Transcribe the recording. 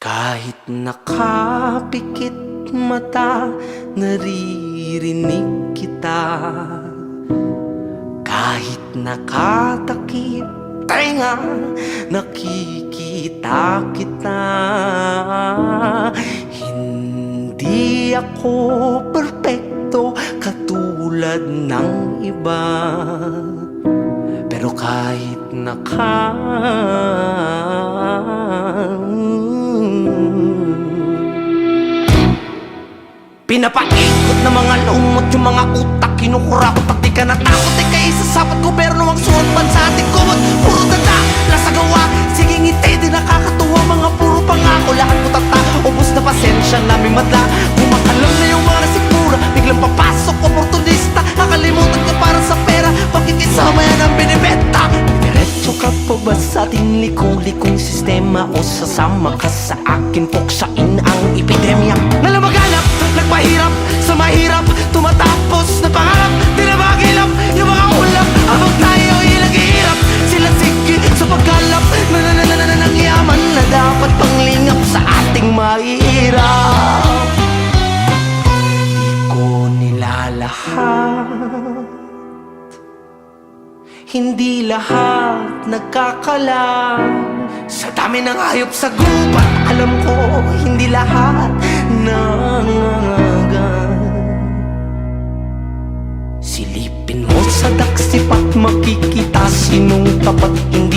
Kahit nakapikit mata, naririnig kita. Kahit nakatakip tenga, nakikita kita. Hindi ako perpekto katulad ng iba, pero kahit pinapaikot na mga lumot yung mga utak, kinukurap at di ka natakot. Kaya sa sapat gobyerno ang suot bansa ating kumot. Puro tanda, nasa gawa, sige ngiti, di nakakatuwa. Mga puro pangako, lahat mo tata, ubos na pasensya namin madla. Kumakalam na yung mga nasikmura, biglang papasok, oportunista. Nakalimutan ka para sa pera, pagkikisama yan ang binibenta. Diretso ka pa ba sa ating likong-likong sistema, o sasama ka sa akin, puksain ang epidemya? Nalamaganap, nagpahirap sa mahirap, tumatapos na pangarap, di na magilap yung mga ulap. Habang tayo ilaghihirap, sila sige sa pagkalap ng yaman na dapat panglingap sa ating mahirap. Di ko nilalahat, hindi lahat nagkakalam. Sa dami ng hayop sa gubat, alam ko hindi lahat nangangagat. Silipin mo sa daksipat, makikita sinong tapat, hindi